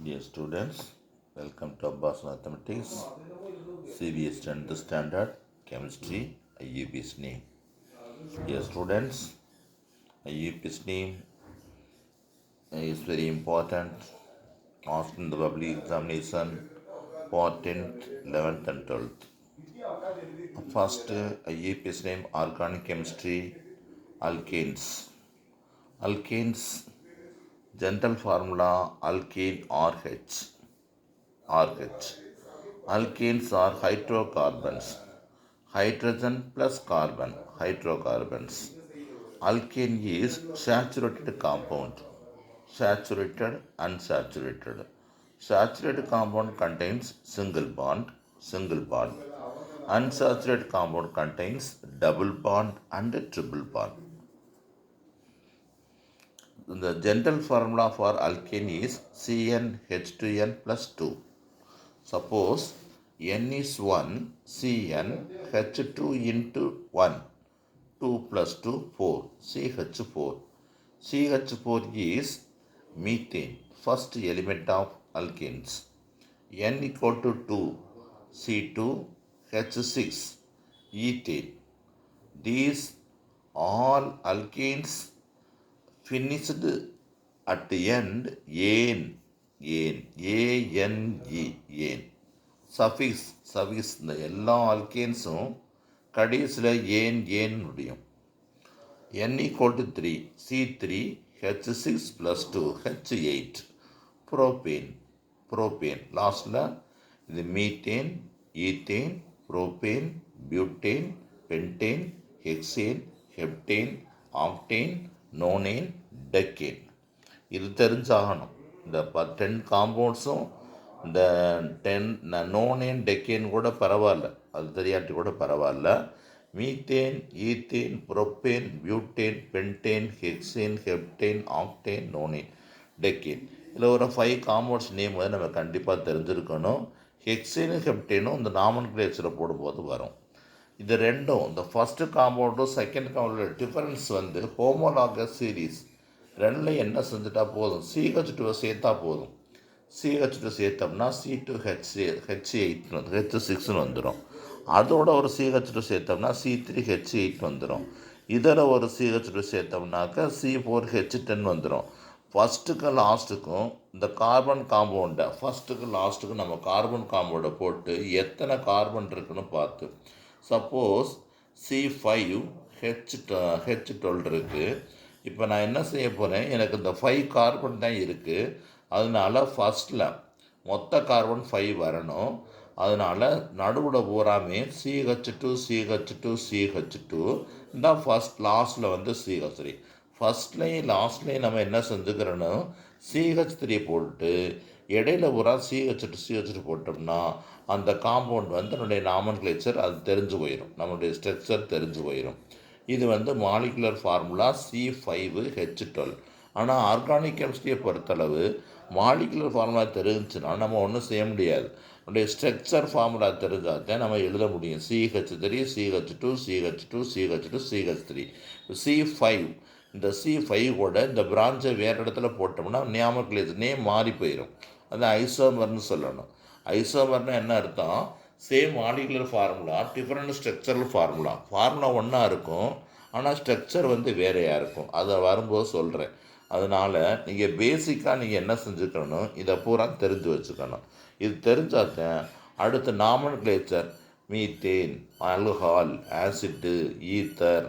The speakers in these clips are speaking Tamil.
Dear students, welcome to Abbas Mathematics, CBS 10th Standard, Chemistry, IUP's name. Dear students, IUP's name is very important, asked in the public examination for 10th, 11th and 12th. First, IUP's name, Organic Chemistry, Alkanes. Alkanes, general formula, alkane RH. RH. Alkanes are hydrocarbons. Hydrogen plus carbon, hydrocarbons. Alkane is saturated compound. Saturated, unsaturated. Saturated compound contains single bond, single bond. Unsaturated compound contains double bond and triple bond. The general formula for alkane is CnH2n plus 2. Suppose n is 1, Cn H2 into 1, 2 plus 2, 4, CH4. CH4 is methane, first element of alkanes. N equal to 2, C2, H6, ethane. These all alkanes finished at the end ane, ane. Suffix இந்த எல்லா அல்கேன்ஸும் கடைசியில் ஏன் முடியும். n equal to 3, C3, H6 plus 2, H8. Propane லாஸ்டில் இது methane, ethane, propane, butane, pentane, hexane, heptane, octane, nonane, decane. இது தெரிஞ்சாகணும். இந்த 10 காம்பவுண்ட்ஸும் இந்த 10 நோனேன் டெக்கேன் கூட பரவாயில்ல, அது தெரியாட்டி கூட பரவாயில்ல. Methane, ethane, propane, butane, pentane, hexane, heptane, octane, nonane, decane. இதில் ஒரு 5 காம்பவுண்ட்ஸ் நேம் வந்து நம்ம கண்டிப்பாக தெரிஞ்சிருக்கணும். ஹெக்சேனும் ஹெப்டேனும் இந்த நாமன்கிளேச்சரில் போடும்போது வரும். இது ரெண்டும் இந்த ஃபஸ்ட்டு காம்பவுண்டும் செகண்ட் காம்பவுண்டோட டிஃபரன்ஸ் வந்து ஹோமோலாகஸ் சீரீஸ். ரெண்டில் என்ன செஞ்சுட்டா போதும், CH2 சேர்த்தா போதும். CH2 சேர்த்தோம்னா C2 H8 H6ன்னு வந்துடும். அதோட ஒரு CH2 சேர்த்தோம்னா C3 H8 வந்துடும். இதில் ஒரு CH2 சேர்த்தோம்னாக்கா C4 H10 வந்துடும். ஃபஸ்ட்டுக்கும் லாஸ்ட்டுக்கும் இந்த கார்பன் காம்பவுண்டை ஃபஸ்ட்டுக்கும் லாஸ்ட்டுக்கும் நம்ம கார்பன் காம்பவுண்டை போட்டு எத்தனை கார்பன் இருக்குன்னு பார்த்து, சப்போஸ் C5 H12 இருக்குது. இப்போ நான் என்ன செய்ய போகிறேன், எனக்கு இந்த 5 கார்பன் தான் இருக்குது. அதனால் ஃபஸ்ட்டில் மொத்த கார்பன் 5 வரணும். அதனால் நடுவில் பூராமே CH2 தான் ஃபஸ்ட் லாஸ்ட்டில் வந்து CH3. ஃபஸ்ட்லேயும் லாஸ்ட்லேயும் நம்ம என்ன செஞ்சுக்கிறோன்னு CH3 போட்டு இடையில பூரா CH2 போட்டோம்னா அந்த காம்பவுண்ட் வந்து நம்முடைய நாமன்கிளேச்சர் அது தெரிஞ்சு போயிடும், நம்மளுடைய ஸ்ட்ரக்சர் தெரிஞ்சு போயிடும். இது வந்து மாலிகுலர் ஃபார்முலா C5H12. ஆனால் ஆர்கானிக் கெமிஸ்ட்ரியை பொறுத்தளவு மாலிகுலர் ஃபார்முலா தெரிஞ்சுன்னா நம்ம ஒன்றும் செய்ய முடியாது. நம்முடைய ஸ்ட்ரக்சர் ஃபார்முலா தெரிஞ்சால் தான் நம்ம எழுத முடியும். CH3, CH2, CH2, CH2, CH3, C5. இந்த C5 கூட இந்த பிரான்ச்சை வேறு இடத்துல போட்டோம்னா நாமன்கிளேச்சர் நேம் மாறி போயிடும். அது ஐசோமர்னு சொல்லணும். ஐசோமர்னு என்ன அர்த்தம், same molecular formula different structural formula ஒன்றா இருக்கும், ஆனால் ஸ்ட்ரக்சர் வந்து வேறையாக இருக்கும். அதை வரும்போது சொல்கிறேன். அதனால் நீங்கள் பேசிக்காக நீங்கள் என்ன செஞ்சுக்கணும், இதை பூரா தெரிஞ்சு வச்சுக்கணும். இது தெரிஞ்சாதான் அடுத்து nomenclature methane, alcohol, acid, ether,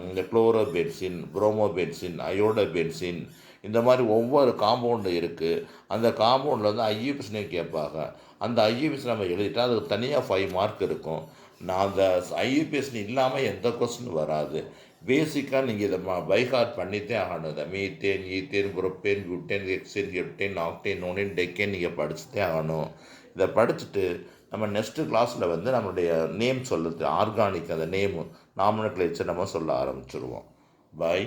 இந்த குளோரோபென்சின், புரோமோபென்சின், அயோடோபென்சின், இந்த மாதிரி ஒவ்வொரு காம்பவுண்டு இருக்குது. அந்த காம்பவுண்டில் வந்து ஐயூபிஎஸ் நேம் கேட்பாங்க. அந்த ஐயூபிஎஸ் நம்ம எழுதிட்டால் அதுக்கு தனியாக 5 மார்க் இருக்கும். நான் அந்த ஐயூபிஎஸ் இல்லாமல் எந்த கொஸ்டின் வராது. பேசிக்காக நீங்கள் இதை பைஹார்ட் பண்ணித்தே ஆகணும். இதை methane, ethane, propane, butane, hexane, heptane, octane, nonane, decane நீங்கள் படிச்சுட்டே ஆகணும். இதை படிச்சுட்டு நம்ம நெக்ஸ்ட்டு கிளாஸில் வந்து நம்மளுடைய நேம் சொல்லுறது, ஆர்கானிக் அந்த நேமு நாமன்கிளேச்சர் நம்ம சொல்ல ஆரம்பிச்சிடுவோம். பாய்.